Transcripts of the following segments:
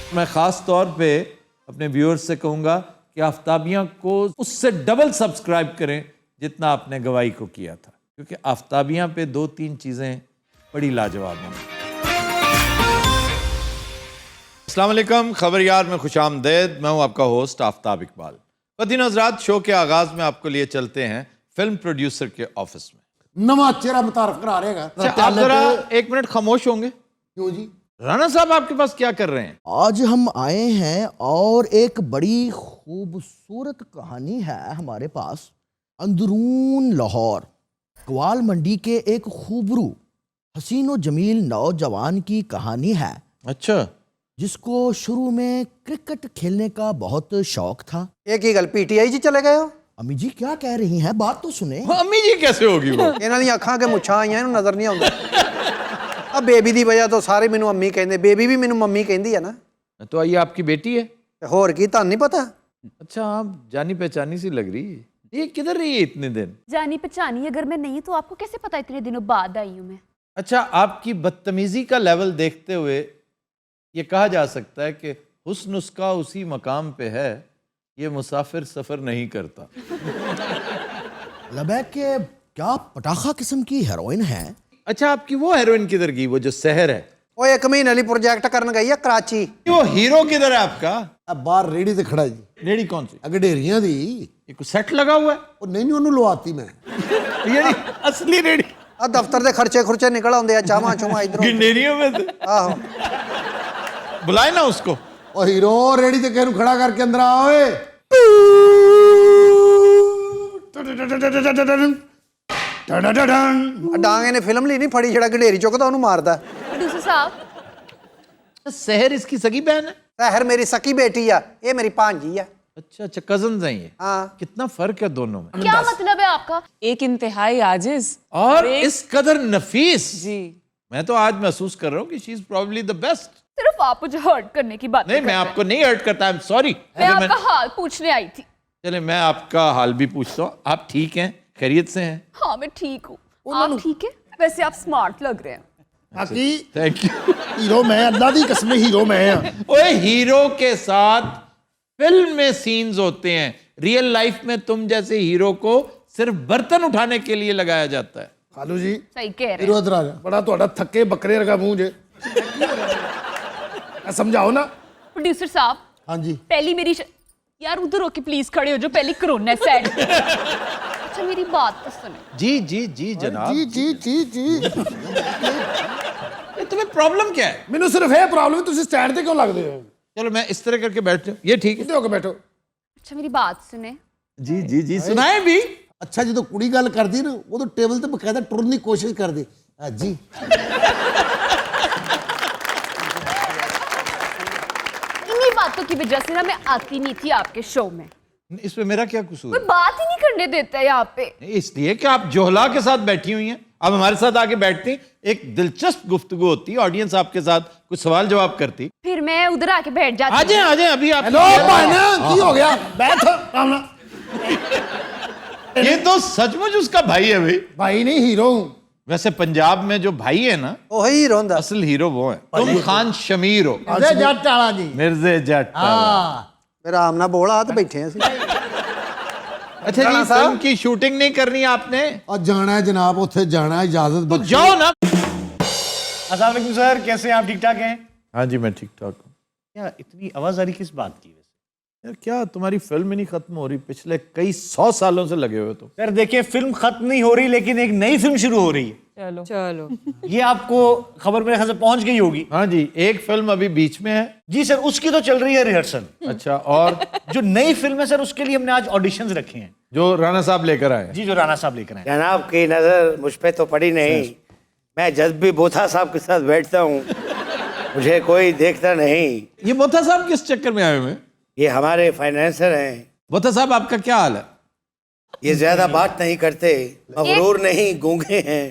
मैं ख़ास तौर पे अपने व्यूअर्स से कहूँगा कि आफ्ताबियाँ को उससे डबल सब्सक्राइब करें जितना आपने गवाही को किया था, क्योंकि आफ्ताबियाँ पे 2-3 चीज़ें बड़ी लाजवाब हैं। अस्सलाम वालेकुम, खबर यार में खुशामदीद। मैं हूँ आपका होस्ट आफ्ताब इकबाल। ख़वातीन हज़रात, शो के आगाज़ में आपको लिए चलते हैं फिल्म प्रोड्यूसर के ऑफिस में। नवा चेहरा मुतारफ करा रहेगा। अच्छा, आप जरा 1 मिनट खामोश होंगे? क्यों जी? राना साहब आपके पास क्या कर रहे हैं? आज हम आए हैं और एक बड़ी खूबसूरत कहानी है हमारे पास। अंदरून लाहौर कवाल मंडी के एक खूबरू हसीनो जमील नौजवान की कहानी है। अच्छा, जिसको शुरू में क्रिकेट खेलने का बहुत शौक था। एक ही गल पीटीआई जी चले गए हो? अम्मी जी क्या कह रही हैं, बात तो सुने। अम्मी जी कैसे होगी वो? ਇਹਨਾਂ ਦੀਆਂ ਅੱਖਾਂ ਕੇ ਮੁੱਛਾਂ ਆਈਆਂ ਇਹਨੂੰ ਨਜ਼ਰ ਨਹੀਂ ਆਉਂਦਾ। ਆ ਬੇਬੀ ਦੀ ਵਜ੍ਹਾ ਤੋਂ ਸਾਰੇ ਮੈਨੂੰ ਅੰਮੀ ਕਹਿੰਦੇ, ਬੇਬੀ ਵੀ ਮੈਨੂੰ ਮੰਮੀ ਕਹਿੰਦੀ ਆ ਨਾ। तो ये आपकी बेटी है? ਤੇ ਹੋਰ ਕੀ ਤੁਹਾਨੂੰ नहीं पता? अच्छा, आप जानी पहचानी सी लग रही है। ये किधर रही है इतने दिन? जानी पहचानी अगर मैं नहीं तो आपको कैसे पता इतने दिनों बाद आई हूँ मैं? अच्छा, आपकी बदतमीजी का लेवल देखते हुए ये कहा जा सकता है कि हुस्न उसका उसी मकाम पे है, ये मुसाफिर सफर नहीं करता। लबैक के क्या पटाखा किस्म की हेरोइन है। अच्छा, आपकी वो हेरोइन किधर गई, वो जो सहर है? ਉਹ ਇੱਕ ਮਹੀਨੇ ਲਈ ਪ੍ਰੋਜੈਕਟ ਕਰਨ ਗਈ ਆ कराची। वो हीरो किधर है आपका? अब बाहर रेडी ते खड़ा जी, रेडी कौन सी? अगडेरियां दी। ये कुछ सेट लगा हुआ है? ਉਹ ਨਹੀਂ ਉਹਨੂੰ ਲਵਾਤੀ ਮੈਂ। ये नहीं, असली रेडी ਆ ਦਫ਼ਤਰ ਦੇ ਖਰਚੇ ਖੁਰਚੇ ਨਿਕਲ ਆਉਂਦੇ ਆ, ਚਾਵਾਂ ਚੁਵਾਂ ਇਧਰੋਂ। गिनेरियों में से। ਆਹੋ बुलाए ना उसको। ਉਹ ਹੀਰੋ ਰੇੜੀ ਤੇ ਕਿਹਨੂੰ ਖੜਾ ਕਰਕੇ ਅੰਦਰ ਆ ਓਏ। ਡਾਂਗ ਇਹਨੇ ਫਿਲਮ ਲਈ ਨਹੀਂ ਫੜੀ, ਜਿਹੜਾ ਗੰਢੇਰੀ ਚੁੱਕਦਾ ਉਹਨੂੰ ਮਾਰਦਾ। प्रोड्यूसर साहब, सहर इसकी सगी बहन है? ਸਹਿਰ ਮੇਰੀ ਸਕੀ ਬੇਟੀ आ, ਇਹ ਮੇरी भांजी आ। अच्छा अच्छा, कजन हैं ये। हाँ। कितना फर्क है दोनों में। क्या मतलब है आपका? एक इंतहाई आजिज और इस कदर नफीस। जी। मैं तो आज महसूस कर रहा हूँ कि she is probably the best. सिर्फ आप मुझे हर्ट करने की बात नहीं, मैं आपको नहीं हर्ट करता, आई एम सॉरी। मैं आपका हाल पूछने आई थी। चले, मैं आपका हाल भी पूछता हूँ। आप ठीक हैं, खैरियत से हैं? हाँ मैं ठीक हूँ, आप ठीक है? वैसे आप स्मार्ट लग रहे हैं। ਬਾਕੀ थैंक यू। ਹੀਰੋ ਮੈਂ ਅੱਲਾ ਦੀ ਕਸਮ ਹੀਰੋ ਮੈਂ ਆ। ओए, हीरो के साथ फिल्म में सीन्स होते हैं, रियल लाइफ में तुम जैसे हीरो को सिर्फ बर्तन उठाने के लिए लगाया जाता है। ਖਾਲੂ ਜੀ सही कह रहे हैं। ਹੀਰੋ ਇਧਰ ਆ ਜਾ। ਬੜਾ ਤੁਹਾਡਾ ਥੱਕੇ ਬੱਕਰੇ ਵਰਗਾ ਮੂੰਹ ਜੇ। ਸਮਝਾਓ ਨਾ। प्रोड्यूसर साहब, हाँ जी। पहली मेरी यार उधर होके प्लीज खड़े हो जो, पहली कोरोना साइड। अच्छा मेरी बात तो सुने। जी जी जी जनाब। ਜੀ ਜੀ ਜੀ ਜੀ। ये तुम्हें प्रॉब्लम क्या है? ਮੈਨੂੰ ਸਿਰਫ ਇਹ ਪ੍ਰੋਬਲਮ ਤੁਸੀਂ ਸਟੈਂਡ ਤੇ ਕਿਉਂ ਲੱਗਦੇ ਹੋ? चलो मैं इस तरह करके बैठ जाऊं, ये ठीक है? ਕਿੱਥੇ ਹੋ ਕੇ ਬੈਠੋ। अच्छा मेरी बात सुने। जी जी जी, सुनाए भी। ਅੱਛਾ ਜਦੋਂ ਕੁੜੀ ਗੱਲ ਕਰਦੀ ਨਾ ਉਦੋਂ ਟੇਬਲ ਤੇ ਬਕਾਇਦਾ ਟੁਰਨ ਦੀ ਕੋਸ਼ਿਸ਼ ਕਰਦੀ। ਹਾਂ ਜੀ। इन्हीं बातों की वजह से ना मैं आती नहीं थी आपके शो में। इसमें मेरा क्या कसूर कोई है? बात ही नहीं करने देता है यहाँ पे। इसलिए कि आप जोहला के साथ बैठी हुई हैं, आप हमारे साथ आके बैठती, एक दिलचस्प गुफ्तगू होती, ऑडियंस आपके साथ कुछ सवाल जवाब करती। फिर मैं उधर आके बैठ जाती आ जाए अभी आप। हेलो भाईना की हो गया? बैठ आराम ना। ये तो सचमुच उसका भाई है भाई। भाई नहीं हीरो हूँ। वैसे पंजाब में जो भाई है ना, ਉਹੀ ਹੀਰੋ ਹੁੰਦਾ। असल हीरो वो है। तुम खान शमीर हो। अजय जट वाला जी। मिर्जे जट। हाँ। ਫਿਰ ਆਰਾਮ ਨਾਲ ਬੋਲ, ਆ ਤੇ ਬੈਠੇ ਅਸੀਂ। अच्छा जी, फिल्म की शूटिंग नहीं करनी आपने? और जाना है जनाब, उथे जाना है, इजाजत तो बख्शो। जाओ ना। अस्सलाम वालेकुम सर, कैसे हैं आप? ठीक ठाक हैं? हाँ जी, मैं ठीक ठाक हूँ। क्या इतनी आवाज़ारी किस बात की वैसे? यार क्या तुम्हारी फिल्म ही नहीं खत्म हो रही? पिछले कई 100 सालों से लगे हुए तुम। सर देखिए, फिल्म खत्म नहीं हो रही लेकिन एक नई फिल्म शुरू हो रही है। चलो चलो। ये आपको खबर मेरे ख्याल से पहुंच गई होगी। हाँ जी, एक फिल्म अभी बीच में है। जी सर, उसकी तो चल रही है रिहर्सल। अच्छा, और जो नई फिल्म है सर, उसके लिए हमने आज ऑडिशंस रखे हैं। जो राणा साहब लेकर आए हैं। जी, जो राणा साहब लेकर आए हैं। जनाब की नज़र मुझ पे तो पड़ी नहीं। मैं जब भी बोथा साहब के साथ बैठता हूँ मुझे कोई देखता नहीं। ये बोथा साहब किस चक्कर में आए हुए हैं? ये हमारे फाइनेंसर हैं। बोथा साहब, आपका क्या हाल है? ये ज्यादा बात नहीं करते, मगरूर नहीं, गूंगे हैं।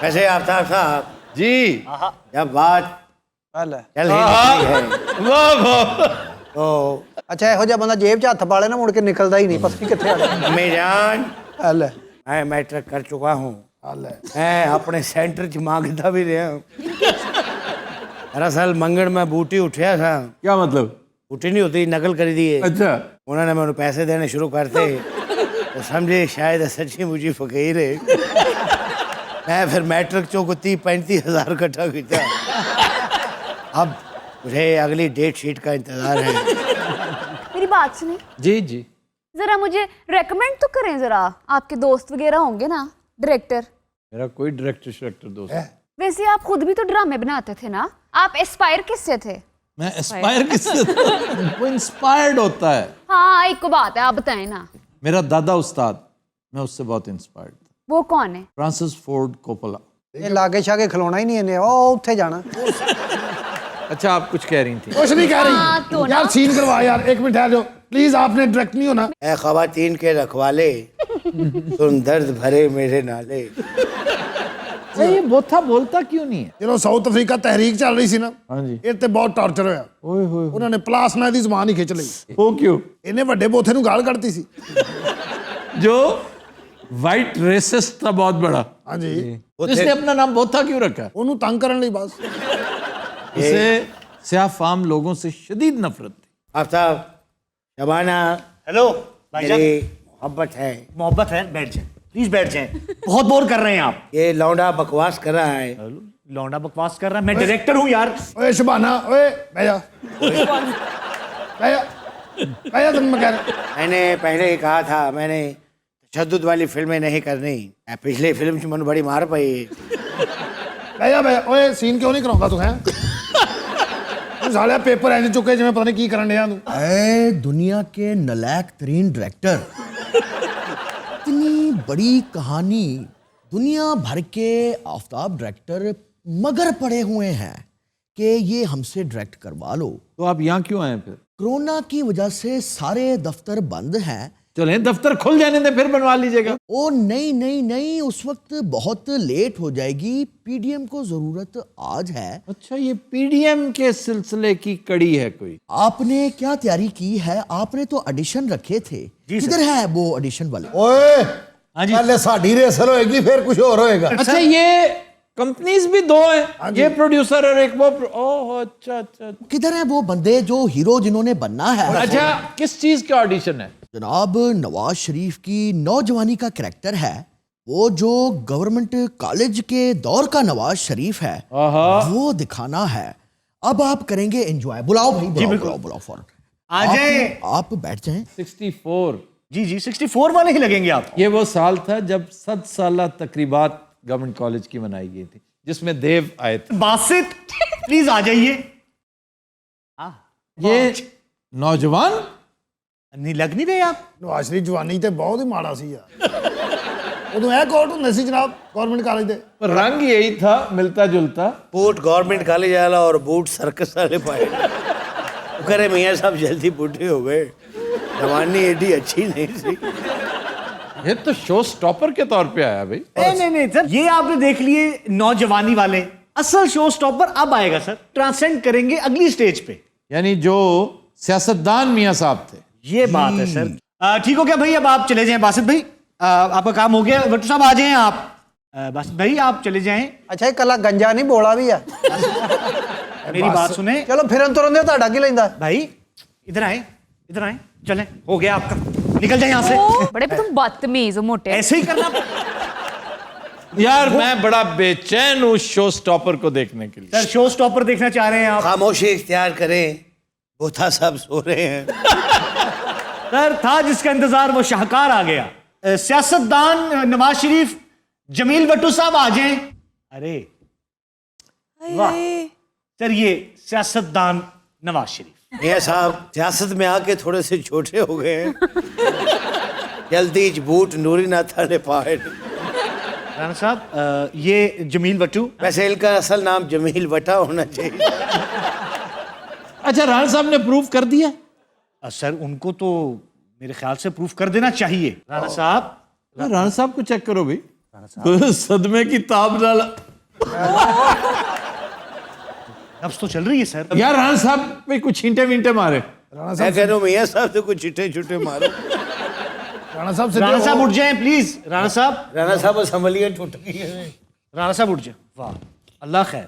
वैसे आफ्ताब साहब जी। जब बात ਹਲ चल ही निकली है वाह वाह। तो ਅੱਛਾ ਇਹੋ ਜਿਹਾ ਬੰਦਾ ਜੇਬ 'ਚ ਹੱਥ ਪਾ ਲੈ ਨਾ, ਮੁੜ ਕੇ ਨਿਕਲਦਾ ਹੀ ਨਹੀਂ, ਪਤਾ ਨਹੀਂ ਕਿੱਥੇ ਆ ਗਿਆ। अम्मी जान, ਹਲ मैं मैट्रिक कर चुका हूँ। मैं अपने सेंटर च मांगता भी रहा हूँ। दरअसल मंगण में बूटी उठिया था, क्या मतलब? बूटी नहीं होती, नकल करी दी है। अच्छा, उन्होंने मैंने पैसे देने शुरू करते तो समझे शायद सच्ची मुझी फकीर है। मैं फिर मैट्रिक चो को 30-35 हज़ार इकट्ठा किया। अब मुझे अगली डेट शीट का इंतजार है। मेरी बात सुनिए, जी जी। जरा मुझे रेकमेंड तो करें जरा, आपके दोस्त वगैरह होंगे ना डायरेक्टर। मेरा कोई डायरेक्टर दोस्त वैसे आप खुद भी तो ड्रामे बनाते थे ना, आप एस्पायर किससे थे? मैं एस्पायर किससे था? वो इंस्पायर्ड होता है। हाँ एक को बात है, आप बताएं ना। मेरा दादा उस्ताद, मैं उससे बहुत इंस्पायर्ड था। वो कौन है? Francis Ford Coppola. ਇਹ ਲਾਗੇ ਛਾਗੇ ਖਲੋਣਾ ਹੀ ਨਹੀਂ ਇਹਨੇ ਉਹ ਉੱਥੇ ਜਾਣਾ अच्छा, आप कुछ कह रही थी। कुछ नहीं कह हाँ, रही तो यार, ना। सीन करवा यार, एक मिनट ठहर जाओ प्लीज, आपने डायरेक्ट नहीं होना। ऐ ख़वातीन के रखवाले, तुम दर्द भरे मेरे नाले। ये बोथा बोलता क्यों नहीं है? ਜਦੋਂ ਸਾਊਥ ਅਫਰੀਕਾ ਤਹਿਰੀਕ ਚੱਲ ਰਹੀ ਸੀ ਨਾ, ਹਾਂਜੀ। ਇਹ ਤੇ ਬਹੁਤ ਟਾਰਚਰ ਹੋਇਆ। ओए होए, ਉਹਨਾਂ ਨੇ ਪਲਾਸਨਾ ਦੀ ਜ਼ਬਾਨ ਹੀ ਖਿੱਚ ਲਈ। वो क्यों? ਇਹਨੇ ਵੱਡੇ ਬੋਥੇ ਨੂੰ ਗਾਲ ਕੱਢਤੀ ਸੀ। जो वाइट रेसिस्ट था बहुत बड़ा, ਹਾਂਜੀ, इसने अपना नाम बोथा क्यों रखा? ਉਹਨੂੰ तंग ਕਰਨ ਲਈ बस। उसे स्याह फाम लोगों से शदीद नफरत थी। आफ्ताब, शबाना, हेलो भाईजान, मेरी मोहब्बत है। मोहब्बत है, बैठ जाए प्लीज, बैठ जाए। बहुत बोर कर रहे हैं आप। ये लौंडा बकवास कर रहा है। लौंडा बकवास कर रहा है, मैं डायरेक्टर हूँ यार। ਓਏ ਸ਼ਬਾਨਾ, ਓਏ ਬਹਿ ਜਾ, ਬਹਿ ਜਾ, ਬਹਿ ਜਾ, ਤੈਨੂੰ ਮੈਂ ਕਹਿ ਰਿਹਾ। मैंने पहले ही कहा था, मैंने तशद्दुद वाली फिल्में नहीं करनी। पिछली फिल्म च मैंने बड़ी मार पाई। ਬਹਿ ਜਾ, ਬਹਿ ਜਾ। ਓਏ ਸੀਨ ਕਿਉਂ ਨਹੀਂ ਕਰਾਉਂਦਾ ਤੂੰ? ਹੈ ਤੂੰ ਸਾਲਿਆ ਪੇਪਰ ਐਂ ਚੁੱਕੇ ਜਿਵੇਂ ਪਤਾ ਨਹੀਂ ਕੀ ਕਰਨ ਡਿਆ ਤੂੰ। ऐ दुनिया के नलायक तरीन डायरेक्टर, इतनी बड़ी कहानी, दुनिया भर के आफ्ताब डायरेक्टर मगर पड़े हुए हैं कि ये हमसे डायरेक्ट करवा लो। तो आप यहाँ क्यों आए फिर? कोरोना की वजह से सारे दफ्तर बंद हैं। चलें दफ्तर खुल जाने दे, फिर बनवा लीजिएगा। ओ नहीं नहीं नहीं, उस वक्त बहुत लेट हो जाएगी, पीडीएम को जरूरत आज है। अच्छा, ये पीडीएम के सिलसिले की कड़ी है कोई? आपने क्या तैयारी की है? आपने तो ऑडिशन रखे थे, किधर है वो ऑडिशन वाले? ਓਏ हाँ जी। ਪਹਿਲੇ ਸਾਡੀ ਰੇਸਲ ਹੋਏਗੀ, ਫਿਰ ਕੁਝ ਹੋਰ ਹੋਏਗਾ। अच्छा, ये कंपनीज भी दो हैं, ये प्रोड्यूसर और एक वो ओह अच्छा अच्छा किधर है वो बंदे जो हीरो जिन्होंने बनना है? अच्छा, किस चीज का ऑडिशन है? जनाब, नवाज शरीफ की नौजवानी का करैक्टर है, वो जो गवर्नमेंट कॉलेज के दौर का नवाज शरीफ है, वो दिखाना है। अब आप करेंगे एंजॉय। बुलाओ भाई, बुलाओ बुलाओ बुलाओ फौरन आ जाए। आप बैठ जाएं। 64। जी जी, 64 वाले ही लगेंगे आप। ये वो साल था जब 7 साला तकरीबात गवर्नमेंट कॉलेज की मनाई गई थी, जिसमें देव आए थे। बासित प्लीज आ जाइए। ये नौजवान नहीं लग नहीं रहे आप। ਨਵਾਜ਼ ਸ਼ਰੀਫ ਜਵਾਨੀ ਤੇ ਬਹੁਤ ਹੀ ਮਾੜਾ ਸੀ ਯਾਰ। ਉਦੋਂ ਇਹ ਕੋਟ ਹੁੰਦੇ ਸੀ ਜਨਾਬ ਗਵਰਨਮੈਂਟ ਕਾਲਜ ਦੇ। पर रंग यही था, मिलता जुलता। बूट गवर्नमेंट कॉलेज वाला और बूट सर्कस वाले पाए। वो करे मियाँ साहब जल्दी बूढ़े हो गए, जवानी एडी अच्छी नहीं थी। ये तो शो स्टॉपर के तौर पे आया भाई। नहीं सर, ये आपने देख लिए नौजवानी वाले। असल शो स्टॉपर अब आएगा सर, ट्रांसेंड करेंगे अगली स्टेज पे। यानी जो सियासतदान मियाँ साहब थे। ये बात है सर। ठीक हो गया भाई, अब आप चले जाएं। बासित भाई, आपका काम हो गया। भट्टू साहब आ जाएं आप। बासित भाई आप चले जाएं। ਅੱਛਾ ਇਹ ਕੱਲਾ ਗੰਜਾ ਨਹੀਂ ਬੋਲਾ ਵੀ ਆ। मेरी बात सुने ਚਲੋ ਫਿਰਨ ਤੁਰਨ ਦੇ ਤੁਹਾਡਾ ਕੀ ਲੈਂਦਾ? भाई, इधर आए, इधर आए। चलें, हो गया आपका, निकल जाए यहाँ से। ओ, बड़े तुम बदतमीज हो मोटे। ऐसे ही करना। यार मैं बड़ा बेचैन हूँ शो स्टॉपर को देखने के लिए। सर शो स्टॉपर देखना चाह रहे हैं आप? खामोशी इख्तियार करें, बोथा साहब सो रहे हैं। सर था जिसका इंतजार वो शाहकार आ गया। सियासतदान नवाज शरीफ, जमील भट्टू साहब आ जाएं। अरे वाह सर, ये सियासतदान नवाज शरीफ। मियाँ साहब सियासत में आके थोड़े से छोटे हो गए हैं। जल्दी बूट नूरी ना था ने पाए। राणा साहब, ये जमील भट्टू। वैसे इनका असल नाम जमील वटा होना चाहिए। अच्छा, राणा साहब ने प्रूफ कर दिया? सर उनको तो मेरे ख्याल से प्रूफ कर देना चाहिए। राणा साहब, राणा साहब को चेक करो भाई। सदमे की ताब डाला। नब्ज तो चल रही है सर। यार राणा साहब पे कुछ छींटे वींटे मारे। मैं कह रहा हूँ मियाँ साहब से कुछ छिटे छुटे मारो। ਰਾਣਾ ਸਾਹਿਬ राणा साहब उठ जाएं प्लीज। राणा साहब, राणा साहब संभलिए टूट गई है। राणा साहब उठ जाए। वाह, अल्लाह खैर।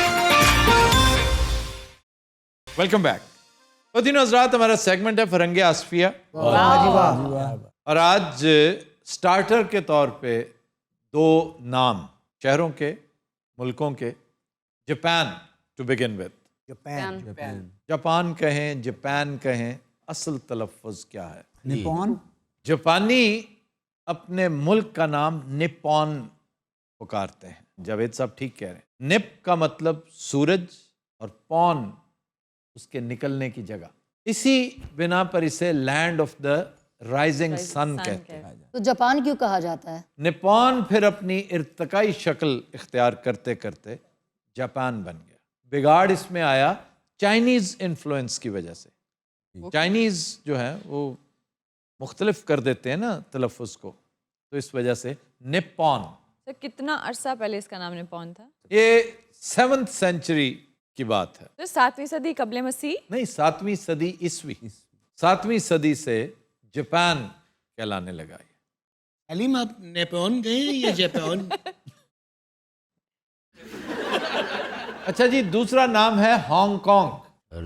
Welcome back. तो तीनों हजरात, हमारा सेगमेंट है फरंगे आसफिया, और आज स्टार्टर के तौर पे 2 नाम शहरों के, मुल्कों के। Japan to begin with. Japan कहें, जापान कहें, असल तलफ़्फ़ुज़ क्या है? निपॉन। जापानी अपने मुल्क का नाम निपॉन पुकारते हैं। जावेद साहब ठीक कह रहे हैं। निप का मतलब सूरज और पॉन उसके निकलने की जगह। इसी बिना पर इसे land of the rising sun कहते हैं। तो जापान क्यों कहा जाता है? निपॉन फिर अपनी इर्तकाई शक्ल इख्तियार करते करते जापान बन गया। बिगाड़ इसमें आया चाइनीज़ इन्फ्लुएंस की वजह से। चाइनीज़ जो है वो मुख्तलिफ कर देते हैं ना तलफ़्फ़ुज़ को, तो इस वजह से निपॉन। तो कितना अरसा पहले इसका नाम निपॉन था? ये 7th सेंचुरी की बात है। तो 7वीं सदी कबले मसीह? नहीं, 7वीं सदी ईस्वी। 7वीं सदी से जापान कहलाने लगा ये। अलीम, आप नेपोन गए हैं या जापान? अच्छा जी, दूसरा नाम है हांगकांग।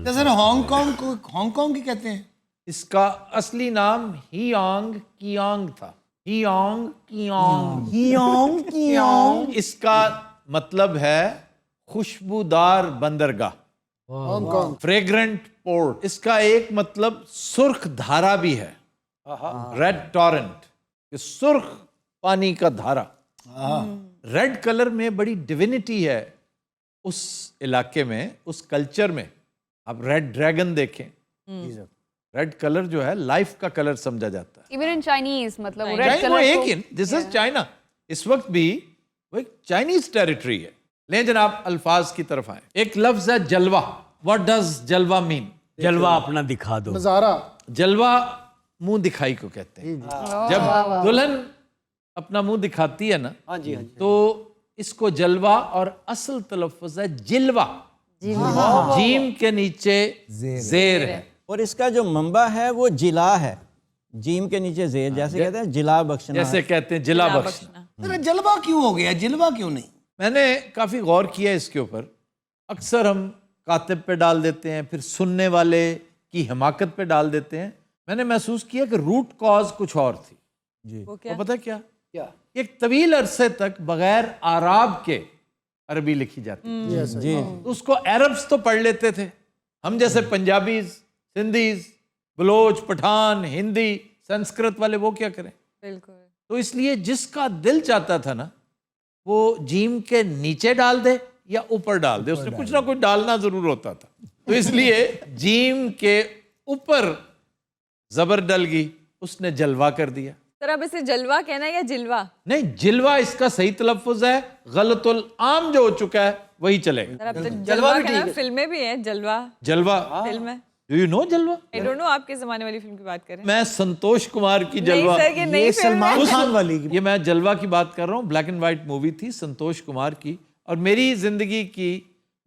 तो सर हांगकांग को हांगकांग ही कहते हैं? इसका असली नाम हियांग कियांग था। हियांग कियांग। हियोंग कियोंग। इसका मतलब है खुशबूदार बंदरगाह, फ्रेग्रेंट पोर्ट। इसका एक मतलब सुर्ख धारा भी है, रेड टॉरेंट, सुर्ख पानी का धारा। रेड कलर में बड़ी डिविनिटी है उस इलाके में, उस कल्चर में। आप रेड ड्रैगन देखें, रेड कलर जो है लाइफ का कलर समझा जाता है। इवन इन चाइनीज मतलब रेड चाइना वो कलर एक ही, दिस इज चाइना। इस वक्त भी वो एक चाइनीज टेरिटरी है। ले जनाब, अल्फाज की तरफ आए। एक लफ्ज है जलवा। व्हाट डज जलवा मीन? जलवा अपना दिखा दो। नजारा। जलवा मुंह दिखाई को कहते हैं। जब दुल्हन अपना मुंह दिखाती है ना, हाँ जी, हाँ जी। तो इसको जलवा, और असल तलफ़्फ़ुज़ है जिलवा। जीम के नीचे जेर है। और इसका जो मंबा है वो जिला है, जीम के नीचे जेर, जैसे कहते हैं जिला बख्शना। जैसे कहते हैं जिला बख्शना। अरे जलवा क्यों हो गया, जिलवा क्यों नहीं? मैंने काफ़ी गौर किया इसके ऊपर। अक्सर हम कातिब पे डाल देते हैं, फिर सुनने वाले की हिमाकत पे डाल देते हैं। मैंने महसूस किया कि रूट कॉज कुछ और थी जी। वो क्या? तो पता क्या? एक तवील अरसे तक बगैर आराब के अरबी लिखी जाती थी जी। तो उसको अरब्स तो पढ़ लेते थे हम, जैसे पंजाबीज, सिंधीज, बलोच, पठान, हिंदी, संस्कृत वाले वो क्या करें? बिल्कुल। तो इसलिए जिसका दिल चाहता था ना, वो जीम के नीचे डाल दे या ऊपर डाल दे, उसने कुछ ना कुछ डालना जरूर होता था। तो इसलिए जीम के ऊपर जबर डल गई, उसने जलवा कर दिया। सर अब इसे जलवा कहना है या जिलवा? नहीं, जिलवा इसका सही तलफ़्फ़ुज़ है। गलतुल आम जो हो चुका है वही चलेगा। सर अब तो जलवा कहना, फिल्में भी हैं जलवा। जलवा फिल्म है। डू यू नो जलवा? आई डोंट नो, आपके जमाने वाली फिल्म की बात कर रहे हैं। मैं संतोष कुमार की जलवा, नहीं सर, ये नई फिल्म है। खान वाली की। ये मैं जलवा की बात कर रहा हूँ। ब्लैक एंड वाइट मूवी थी संतोष कुमार की, और मेरी जिंदगी की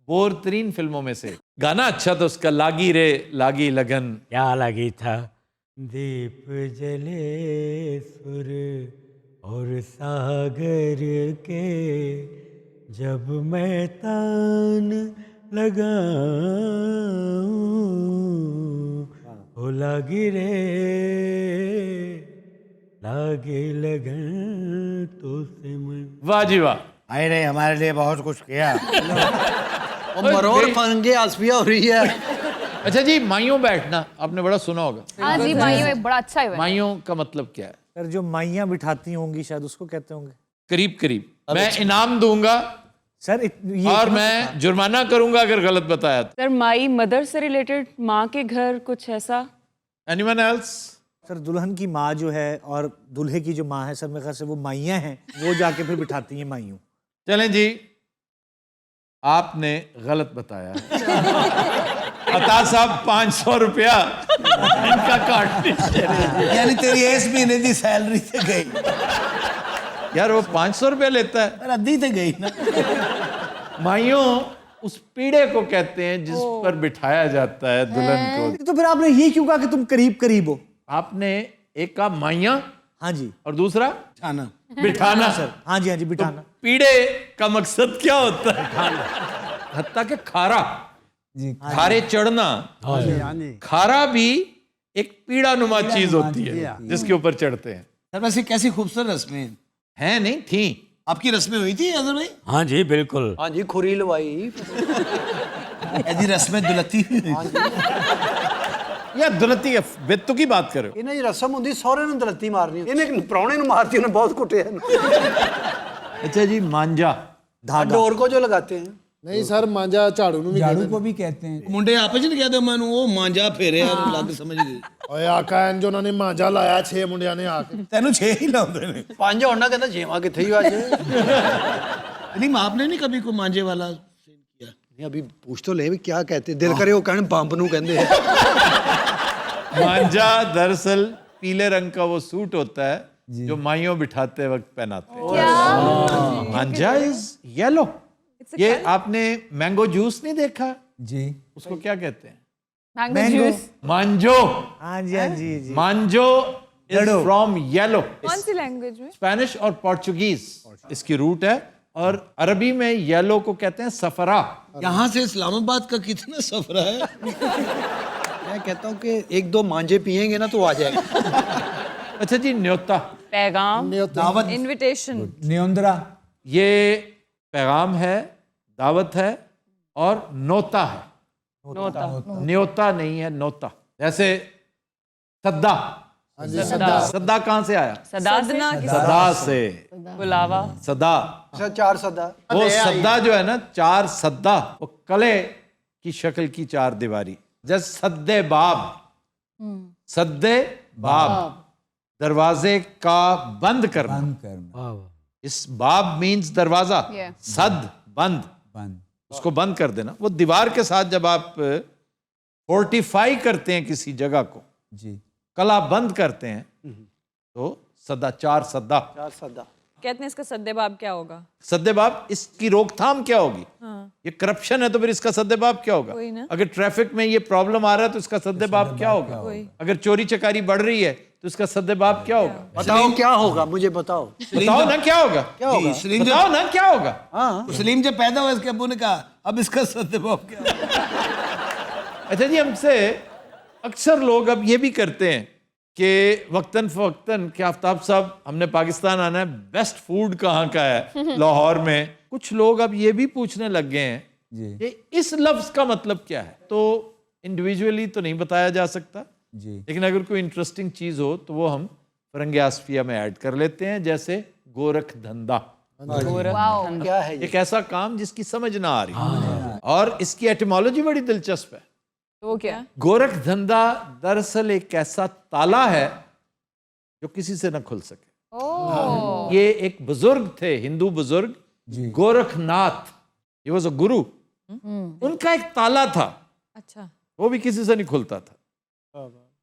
बोर तरीन फिल्मों में से। गाना अच्छा था उसका, लागी रे लागी लगन। क्या लगी था? दीप जले सुर और सागर के, जब मैं तान लगाऊं, हो लागी रे लागे लगन तो से मन। वाह जी वाह। भाई ने हमारे लिए बहुत कुछ किया। और मरोड़ फरंगे आसफिया हो रही है। अच्छा जी, माइयों बैठना आपने बड़ा सुना होगा। हाँ जी, माइयों एक बड़ा अच्छा इवेंट। माइयों का मतलब क्या है? सर जो माइयाँ बिठाती होंगी शायद उसको कहते होंगे करीब करीब। मैं इनाम दूंगा सर। ये और मैं जुर्माना करूंगा अगर गलत बताया तो। सर माई मदर से रिलेटेड, माँ के घर, कुछ ऐसा? Anyone else? सर दुल्हन की माँ जो है और दूल्हे की जो माँ है, सर मेरे ख्याल से वो माइयाँ हैं, वो जाके फिर बिठाती हैं माइयों। चलें जी, आपने गलत बताया है। अता साहब 500 रुपया इनका काट दीजिए। यानी तेरी इस महीने की सैलरी से गई यार, वो 500 रुपया लेता है। पर अद्धी तो गई ना। माइयों उस पीढ़े को कहते हैं जिस पर बिठाया जाता है दुल्हन को। तो फिर आपने ये क्यों कहा कि तुम करीब करीब हो? आपने एक कहा माइयां, हाँ जी, और दूसरा खाना बिठाना। सर हाँ जी, हाँ जी, बिठाना। पीढ़े का मकसद क्या होता है? हत्ता के खारा खारे चढ़ना, खारा भी एक पीड़ा नुमा चीज होती है जिसके ऊपर चढ़ते हैं। सर वैसे कैसी खूबसूरत रस्में हैं नहीं थी? आपकी रस्में हुई थी अजहर भाई? हाँ जी बिल्कुल। हाँ जी, खुरी लवाई। ऐसी रस्में दुलती या दुलती है बेतु की बात करो। ਇਹਨਾਂ ਦੀ ਰਸਮ ਹੁੰਦੀ ਸਹੁਰੇ ਨੂੰ ਦਲੱਤੀ ਮਾਰਨੀ, ਇਹਨੇ ਪ੍ਰਾਹੁਣੇ ਨੂੰ ਮਾਰਤੀ, ਉਹਨੇ ਬਹੁਤ ਕੁੱਟਿਆ ਇਹਨੂੰ। अच्छा जी, मांझा डोर को जो लगाते हैं। नहीं सर, मांझा झाड़ू ਨੂੰ ਵੀ झाड़ू को भी कहते हैं। मुंडे आपस च कहते मैं ਉਹ ਮਾਂਜਾ ਫੇਰਿਆ ਲੱਗ ਸਮਝ ਗਏ। ਓਏ ਆਕਾ ਐਨ ਜੋ ਉਹਨਾਂ ਨੇ ਮਾਂਝਾ ਲਾਇਆ 6 ਮੁੰਡਿਆਂ ਨੇ ਆ ਕੇ। ਤੈਨੂੰ 6 ਹੀ ਲਾਉਂਦੇ ਨੇ। 5 ਹੋਣਾ, ਕਹਿੰਦਾ 6ਵਾਂ ਕਿੱਥੇ ਹੀ ਅੱਜ। नहीं आपने नहीं कभी कोई मांझे वाला सीन किया? नहीं, अभी पूछ तो ले भी क्या कहते, दिल करे वो कहने बंब नू कहते हैं। मांझा दरअसल पीले रंग का वो सूट होता है जो माइयों बिठाते वक्त पहनाते हैं। मांझा इज येलो। ये आपने मैंगो जूस नहीं देखा? जी। उसको क्या कहते हैं? Mango juice. मांजो। हाँ जी, हाँ जी, जी। मांजो इज फ्रॉम येलो। कौन सी लैंग्वेज में? स्पेनिश और पोर्चुगीज इसकी रूट है, और अरबी में येलो को कहते हैं सफरा। यहाँ से इस्लामाबाद का कितना सफर है? मैं कहता हूँ कि 1-2 मांझे पिएंगे ना तो आ जाएगा। अच्छा जी, न्योता। पैगाम, दावत। इनविटेशन। न्योंदरा। ये पैगाम है, दावत है और नोता है। नोता। न्योता नहीं है, नोता। जैसे सद्दा। सद्दा कहाँ से आया? सदाना की सदा से। बुलावा। सदा। अच्छा, 4 सदा। वो सद्दा जो है ना, 4 सद्दा, वो कले की शक्ल की 4 दीवारी। जैसे सद्दे बाब। सद्दे बाब, दरवाजे का बंद करना। बंद करना। इस बाब मीन्स दरवाजा। Yeah. सद बंद, बंद। उसको बंद कर देना। वो दीवार के साथ जब आप फोर्टिफाई करते हैं किसी जगह को, जी। कला बंद करते हैं, तो सदा, 4 सद्दा। 4 सदा। कहते हैं इसका सद्देबाब क्या होगा? सद्देबाब, इसकी रोकथाम क्या होगी? हाँ। ये करप्शन है तो फिर इसका सद्देबाब क्या होगा? वही ना। अगर ट्रैफिक में ये प्रॉब्लम आ रहा है तो इसका सद्देबाब क्या होगा? वही। अगर चोरी चकारी बढ़ रही है तो इसका सद्देबाब क्या होगा? बताओ क्या होगा, मुझे बताओ। बताओ ना क्या होगा? क्या होगा? बताओ ना क्या होगा? हाँ, सलीम जब पैदा हुआ इसके अब्बू ने कहा अब इसका सद्देबाब क्या? अच्छा जी, हमसे अक्सर लोग अब ये भी करते हैं कि वक्तन फवक्तन कि आफ्ताब साहब हमने पाकिस्तान आना है, बेस्ट फूड कहाँ का है लाहौर में। कुछ लोग अब ये भी पूछने लग गए हैं जी। कि इस लफ्ज़ का मतलब क्या है। तो इंडिविजुअली तो नहीं बताया जा सकता जी। लेकिन अगर कोई इंटरेस्टिंग चीज़ हो तो वो हम फरंग आसफिया में ऐड कर लेते हैं। जैसे गोरख धंधा। क्या है ये? एक ऐसा काम जिसकी समझ ना आ रही, और इसकी एटिमोलॉजी बड़ी दिलचस्प है। तो वो क्या? गोरख धंधा दरअसल एक ऐसा ताला है जो किसी से न खुल सके। ये एक बुजुर्ग थे, हिंदू बुजुर्ग, गोरखनाथ। ये वॉज अ गुरु। उनका एक ताला था, अच्छा। वो भी किसी से नहीं खुलता था।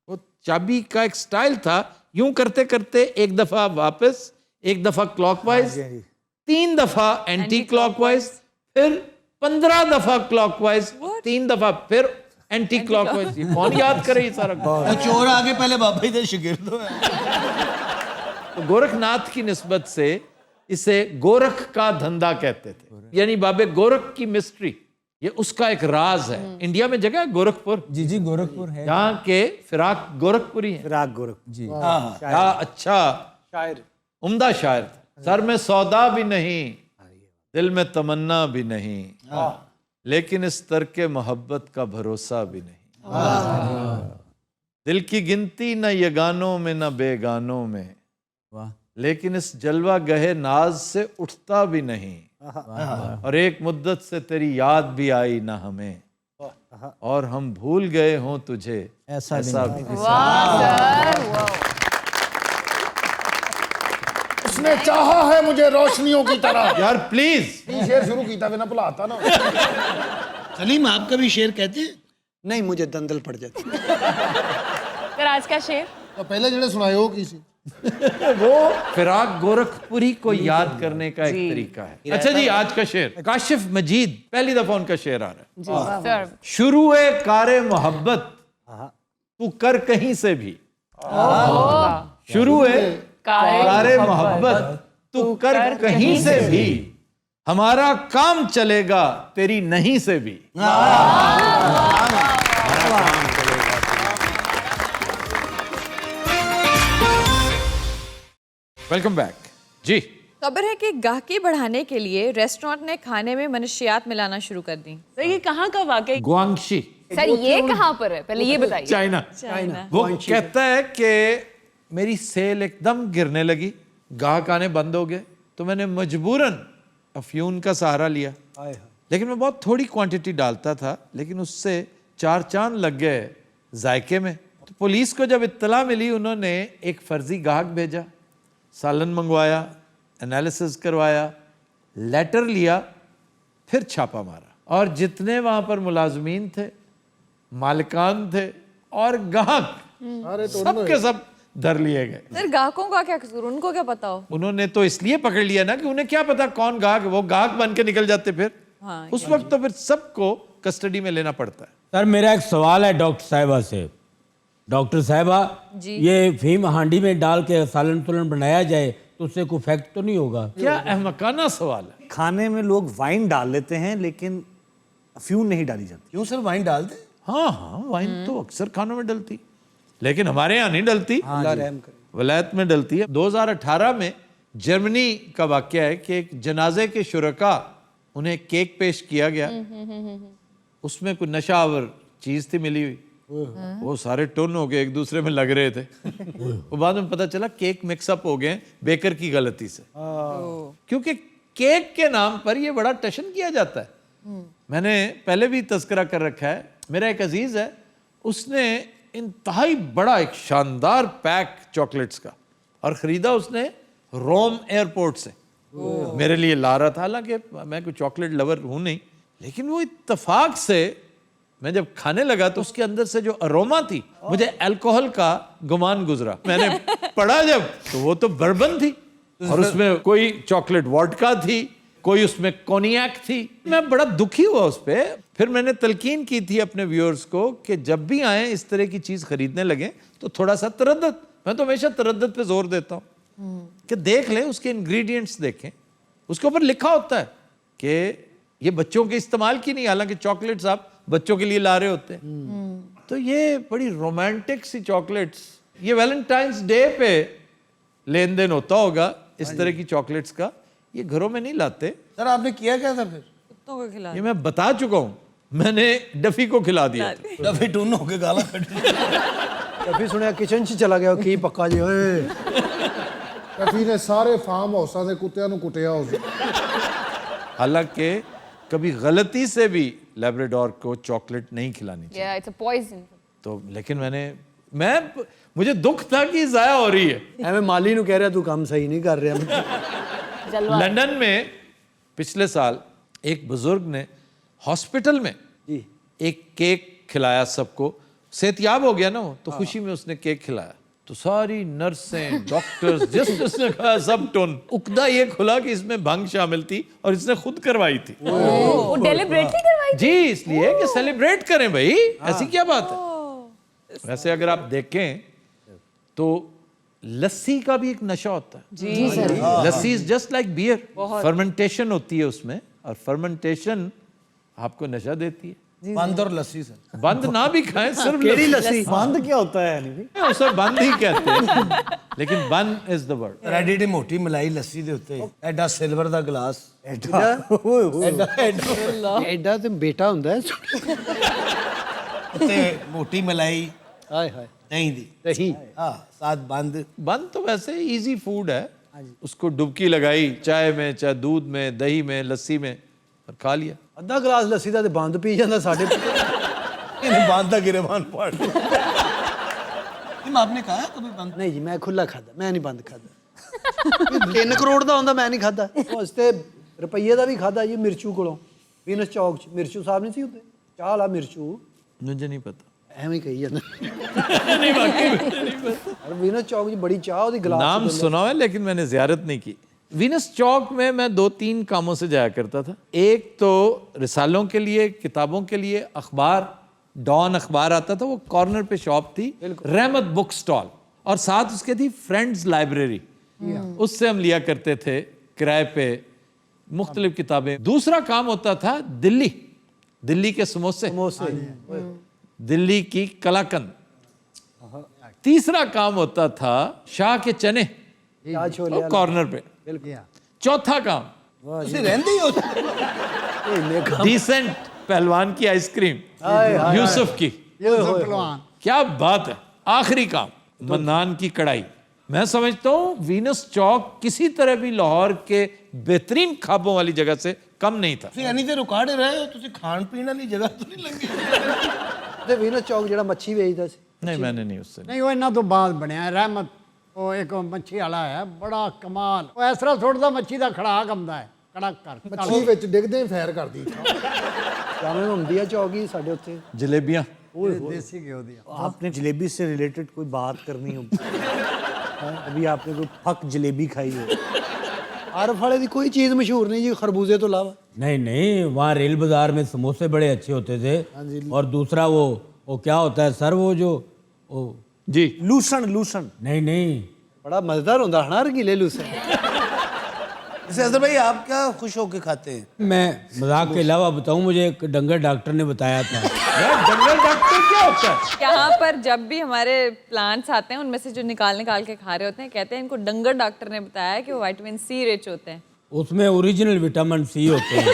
वो चाबी का एक स्टाइल था, यूं करते करते एक दफा वापस, एक दफा क्लॉकवाइज, 3 दफा एंटी क्लॉकवाइज, फिर 15 दफा क्लॉकवाइज, 3 दफा फिर एंटी क्लॉकवाइज। कौन याद करे ये सारा? चोर आगे पहले बाबा ही थे, शिगिर्द है। तो गोरखनाथ की निस्बत से इसे गोरख का धंधा कहते थे, यानी बाबे गोरख की मिस्ट्री। ये उसका एक राज है। इंडिया में जगह है गोरखपुर, जी जी, गोरखपुर है। यहाँ के फिराक गोरखपुरी हैं। राग गोरख जी। क्या अच्छा शायर। उम्दा शायर था। सर में सौदा भी नहीं, दिल में तमन्ना भी नहीं, लेकिन इस तरके मोहब्बत का भरोसा भी नहीं। दिल की गिनती न यगानों में न बेगानों में, वाह। लेकिन इस जलवा गहे नाज से उठता भी नहीं। और एक मुद्दत से तेरी याद भी आई ना हमें, और हम भूल गए हों तुझे ऐसा भी नहीं। वाह सर, वाह। उसने चाहा है मुझे रोशनियों की तरह। यार प्लीज, शेर शुरू किया बिना भुलाता ना। सलीम आप कभी शेर कहते हैं? नहीं, मुझे दंदल पड़ जाती। फिर आज का शेर? तो पहले जेड़े सुनाए हो किसी वो फिराक गोरखपुरी को याद करने का एक तरीका है। अच्छा जी, आज का शेर काशिफ मजीद, पहली दफा उनका शेर आ रहा है। सर, शुरुए कारे मोहब्बत तू कर कहीं से भी। शुरुए कारे मोहब्बत तू कर कहीं से भी, हमारा काम चलेगा तेरी नहीं से भी। वेलकम बैक जी। खबर है कि गाहकी बढ़ाने के लिए रेस्टोरेंट ने खाने में मनशियात मिलाना शुरू कर दी। सर ये कहाँ का वाकई? गुआंगशी, सर ये कहाँ पर है, पहले ये बताइए। चाइना। वो कहता है कि मेरी सेल एकदम गिरने लगी, गाहक आने बंद हो गए, तो मैंने मजबूरन अफ्यून का सहारा लिया। लेकिन मैं बहुत थोड़ी क्वांटिटी डालता था, लेकिन उससे 4 चांद लग गए जायके में। तो पुलिस को जब इत्तला मिली, उन्होंने एक फर्जी गाहक भेजा, सालन मंगवाया, एनालिसिस करवाया, लेटर लिया, फिर छापा मारा, और जितने वहां पर मुलाजमीन थे, मालिकान थे और गाहक, सब के सब धर लिए गए। सर गाहकों का क्या कसूर, उनको क्या पता हो? उन्होंने तो इसलिए पकड़ लिया ना कि उन्हें क्या पता कौन गाहक, वो गाहक बन के निकल जाते फिर। हाँ, उस वक्त तो फिर सबको कस्टडी में लेना पड़ता है। सर मेरा एक सवाल है डॉक्टर साहिबा से। डॉक्टर साहिबा, ये फीम हांडी में डाल के सालन तुलन बनाया जाए तो उससे कोई इफेक्ट तो नहीं होगा? क्या अहमकाना सवाल है। खाने में लोग वाइन डाल लेते हैं लेकिन अफ्यून नहीं डाली जाती। क्यों सर वाइन डाल दे? हाँ हाँ, वाइन तो अक्सर खानों में डलती, लेकिन हमारे यहाँ नहीं डलती, वलायत में डलती है। 2018 में जर्मनी का वाकया है कि एक जनाजे के शुरका, उन्हें केक पेश किया गया, उसमें कोई नशावर चीज थी मिली हुई, वो सारे टुन हो गए, एक दूसरे में लग रहे थे। वो बाद में पता चला केक मिक्सअप हो गए बेकर की गलती से, क्योंकि केक के नाम पर ये बड़ा टशन किया जाता है। मैंने पहले भी तस्करा कर रखा है, मेरा एक अजीज है, उसने इंतहाई बड़ा एक शानदार पैक चॉकलेट्स का और खरीदा उसने रोम एयरपोर्ट से, मेरे लिए ला रहा था, हालांकि मैं कोई चॉकलेट लवर हूं नहीं, लेकिन वो इत्तेफाक से मैं जब खाने लगा तो उसके अंदर से जो अरोमा थी, मुझे अल्कोहल का गुमान गुजरा। मैंने पढ़ा जब, तो वो तो बर्बन थी और उसमें कोई चॉकलेट वॉडका थी, कोई उसमें कोनियाक थी। मैं बड़ा दुखी हुआ उस पर। फिर मैंने तलकीन की थी अपने व्यूअर्स को कि जब भी आए इस तरह की चीज खरीदने लगे तो थोड़ा सा तरद्दुद, मैं तो हमेशा तरद्दुद पे जोर देता हूँ कि देख लें, उसके इंग्रेडिएंट्स देखें, उसके ऊपर लिखा होता है कि ये बच्चों के इस्तेमाल की नहीं, हालांकि चॉकलेट्स आप बच्चों के लिए ला रहे होते हैं। तो ये बड़ी रोमांटिक सी चॉकलेट्स, ये वैलेंटाइंस डे पे लेन देन होता होगा इस तरह की चॉकलेट्स का, ये घरों में नहीं लाते। सर आपने किया क्या था फिर? कुत्तों को खिला। ये मैं बता चुका हूं, मैंने डफी को खिला दिया था। डफी टून होके गाला कट अभी सुनिया किचन 'ਚ चला गया की पक्का जी ओए। रफी ने सारे फार्म हाउसां ਦੇ ਕੁੱਤਿਆਂ ਨੂੰ ਕੁੱਟਿਆ ਉਸ। हालांकि कभी गलती से भी लैब्राडोर को चॉकलेट नहीं खिलानी चाहिए। Yeah, it's a poison. तो लेकिन मुझे दुख था कि जाया हो रही है। ਐਵੇਂ ਮਾਲੀ ਨੂੰ ਕਹਿ ਰਿਹਾ ਤੂੰ ਕੰਮ ਸਹੀ ਨਹੀਂ ਕਰ ਰਿਹਾ। लंदन में पिछले साल एक बुजुर्ग ने हॉस्पिटल में एक केक खिलाया सबको, सेहतयाब हो गया ना वो, तो खुशी में उसने केक खिलाया, तो सारी नर्सें, डॉक्टर्स, जिसने कहा सब टोन। उकदा ये खुला कि इसमें भंग शामिल थी और इसने खुद करवाई थी। वो डेलिबरेटली करवाई थी? जी, इसलिए कि सेलिब्रेट करें भाई, ऐसी क्या बात है। वैसे अगर आप देखें तो लस्सी का भी एक नशा होता है। जी sir. Lassi is just like beer, fermentation होती है उसमें, और फर्मेंटेशन आपको नशा देती है। बंद और लस्सी सर। बंद ना भी खाएं, सिर्फ केरी लस्सी। बंद क्या होता है यानी भी? उसे बंद ही कहते हैं, लेकिन बंद is the word. Ready D मोटी मलाई लस्सी ਦੇ ਉੱਤੇ ਐਡਾ ਸਿਲਵਰ ਦਾ ਗਲਾਸ ਐਡਾ ਐਡਾ ਤੇ ਬੇਟਾ ਹੁੰਦਾ ਹੈ। ਤੇ ਮੋਟੀ ਮਲਾਈ ਹਾਏ ਹਾਏ ਦਹੀਂ ਦੀ दही। हाँ साथ बंद। बंद तो वैसे इजी फूड है, उसको डुबकी लगाई चाय में, चाहे दूध में, दही में, लस्सी में, और खा लिया। ਅੱਧਾ ਗਲਾਸ ਲੱਸੀ ਦਾ ਤੇ ਬੰਦ ਪੀ ਜਾਂਦਾ ਸਾਡੇ। ਇਹਨੇ ਬੰਦ ਦਾ ਗਿਰਬਾਨ ਪਾੜ तुम आपने कहा कभी बंद? ਨਹੀਂ ਜੀ ਮੈਂ ਖੁੱਲਾ ਖਾਦਾ, ਮੈਂ ਨਹੀਂ ਬੰਦ ਖਾਦਾ। 3 ਕਰੋੜ ਦਾ ਹੁੰਦਾ ਮੈਂ ਨਹੀਂ ਖਾਦਾ। ਉਸ ਤੇ ਰੁਪਈਏ ਦਾ ਵੀ ਖਾਦਾ ਜੀ ਮਿਰਚੂ ਕੋਲੋਂ, ਵੀਨਸ ਚੌਕ 'ਚ ਮਿਰਚੂ ਸਾਹਿਬ ਨਹੀਂ ਸੀ ਹੁੰਦੇ, ਚਾਹ ਵਾਲਾ ਮਿਰਚੂ। मुझे नहीं पता, ਐਵੇਂ ਕਹੀ ਜਾਂਦਾ। नहीं वाकई में नहीं पता। और ਵੀਨਸ ਚੌਕ 'ਚ ਬੜੀ ਚਾਹ ਉਹਦੀ ਗਲਾਸ। नाम सुना है लेकिन मैंने जियारत नहीं की। वीनस चौक में मैं 2-3 कामों से जाया करता था। एक तो रिसालों के लिए, किताबों के लिए, अखबार, डॉन अखबार आता था, वो कॉर्नर पे शॉप थी, रहमत बुक स्टॉल, और साथ उसके थी फ्रेंड्स लाइब्रेरी, उससे हम लिया करते थे किराए पे मुख्तलिफ किताबें। दूसरा काम होता था दिल्ली के समोसे, दिल्ली की कलाकंद। तीसरा काम होता था शाह के चने, ਚਾਹ ਛੋਲੇ ਵਾਲਾ कॉर्नर पे ਬਿਲकुल चौथा काम ਤੁਸੀਂ ਰਹਿੰਦੇ ਹੀ ਹੋ ਇੰਨੇ ਕੰਮ डिसेंट पहलवान की आइसक्रीम यूसुफ की क्या बात है। आखिरी काम मन्नान की कढ़ाई। मैं समझता हूं वीनस चौक किसी तरह भी लाहौर के बेहतरीन खाबों वाली जगह से कम नहीं था। ਤੁਸੀਂ ਇੰਨੀ ਤੇ ਰੁਕਾੜੇ ਰਹੇ ਹੋ ਤੁਸੀਂ ਖਾਣ ਪੀਣ ਵਾਲੀ ਜਗ੍ਹਾ ਤੋਂ ਨਹੀਂ ਲੰਘੇ ਤੇ ਵੀਨਸ ਚੌਕ ਜਿਹੜਾ ਮੱਛੀ ਵੇਚਦਾ ਸੀ नहीं मैंने नहीं उससे ਨਹੀਂ ਉਹ ਇਹਨਾਂ ਤੋਂ ਬਾਅਦ ਬਣਿਆ ਰਹਿਮਤ ਉਹ ਇੱਕ ਮੱਛੀ ਵਾਲਾ ਹੈ ਬੜਾ ਕਮਾਲ ਉਹ ਇਸ ਤਰ੍ਹਾਂ ਸੁੱਟਦਾ ਮੱਛੀ ਦਾ ਖੜਾਕ ਆਉਂਦਾ ਹੈ ਕੜਕ ਕਰ ਮੱਛੀ ਵਿੱਚ ਡਿੱਗਦੇ ਹੀ ਫੈਰ ਕਰਦੀ ਜਾਵੇਂ ਹੁੰਦੀ ਆ ਚੌਕ ਹੀ ਸਾਡੇ ਉੱਥੇ जलेबियां ਦੇਸੀ ਘਿਓ ਦੀ आपने जलेबी से रिलेटेड कोई बात करनी हो अभी आपने कोई फक जलेबी खाई हो ਆਰਫ ਵਾਲੇ ਦੀ ਕੋਈ ਚੀਜ਼ ਮਸ਼ਹੂਰ ਨਹੀਂ ਜੀ ਖਰਬੂਜ਼ੇ ਤੋਂ ਇਲਾਵਾ नहीं नहीं वहाँ रेल बाजार में समोसे बड़े अच्छे होते थे और दूसरा वो क्या होता है सर वो जो वो जी लूसन लूसन नहीं नहीं ਬੜਾ ਮਜ਼ੇਦਾਰ ਹੁੰਦਾ ਹੈ ਨਾ ਰਗੀਲੇ ਲੂਸੇ जैसे अजहर भाई आप क्या खुश होके खाते हैं मैं मजाक के अलावा बताऊं मुझे एक डंगर डॉक्टर ने बताया था यार जंगल डॉक्टर क्या होता है। यहाँ पर जब भी हमारे प्लांट्स आते हैं उनमें से जो निकाल के खा रहे होते हैं कहते हैं इनको डंगर डॉक्टर ने बताया कि वो विटामिन सी रिच होते हैं उसमें ओरिजिनल विटामिन सी होते हैं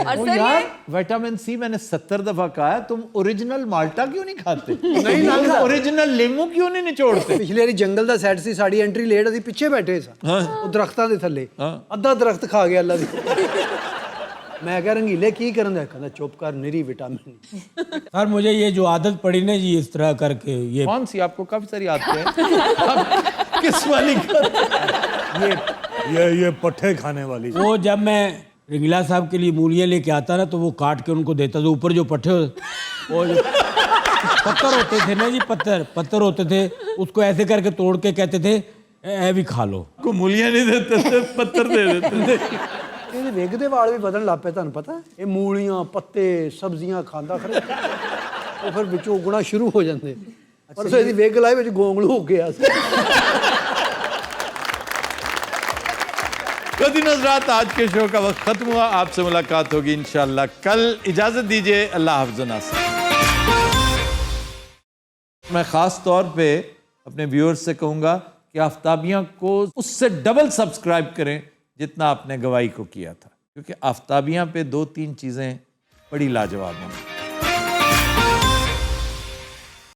और सर यार ये विटामिन सी मैंने 70 दफा कहा है तुम ओरिजिनल माल्टा क्यों नहीं खाते नहीं ओरिजिनल लीमू क्यों नहीं निचोड़ते। ਪਿਛਲੇ ਵਾਰੀ ਜੰਗਲ ਦਾ ਸੈੱਟ ਸੀ ਸਾਡੀ ਐਂਟਰੀ ਲੇਟ ਅਸੀਂ ਪਿੱਛੇ ਬੈਠੇ ਸਾਂ ਉਹ ਦਰਖਤਾਂ ਦੇ ਥੱਲੇ ਅੱਧਾ ਦਰਖਤ ਖਾ ਗਿਆ ਅੱਲਾ ਦੀ ਮੈਂ ਕਿਹਾ ਰੰਗੀਲੇ ਕੀ ਕਰਨ ਦਾ ਕਹਿੰਦਾ ਚੁੱਪ ਕਰ ਨਿਰੀ ਵਿਟਾਮਿਨ सर मुझे ये जो आदत पड़ी ना जी इस तरह करके ये कौन सी आपको काफी सारी आदतें हैं आप किस वाली ये पट्ठे खाने वाली वो जब मैं रंगीला साहब के लिए मूलियाँ लेके आता ना तो वो काट के उनको देता था ऊपर जो पट्टे वो जो पत्थर होते थे ना जी पत्थर होते थे उसको ऐसे करके तोड़ के कहते थे ए भी खा लो को मूलियां नहीं देते थे पत्थर दे देते थे। ਇਹਦੇ ਵਿਗ ਦੇ ਵਾਲ ਵੀ ਵਧਣ ਲੱਗ ਪਏ ਤੁਹਾਨੂੰ ਪਤਾ ਇਹ ਮੂਲੀਆਂ ਪੱਤੇ ਸਬਜ਼ੀਆਂ ਖਾਂਦਾ ਖਰੇ ਉਹ ਫਿਰ ਵਿੱਚੋਂ ਉਗਣਾ ਸ਼ੁਰੂ ਹੋ ਜਾਂਦੇ ਪਰਸੋਂ ਇਹਦੀ ਵਿਗ ਲਾਈ ਵਿੱਚ ਗੋਂਗਲੂ ਹੋ ਗਿਆ ਸੀ कदी नजरात आज के शो का वक्त खत्म हुआ। आपसे मुलाकात होगी इंशाल्लाह कल। इजाजत दीजिए, अल्लाह हाफ़िज़ नासिर। मैं ख़ास तौर पे अपने व्यूअर्स से कहूँगा कि आफ्ताबियाँ को उससे डबल सब्सक्राइब करें जितना आपने गवाही को किया था, क्योंकि आफ्ताबियाँ पे 2-3 चीज़ें बड़ी लाजवाब हैं।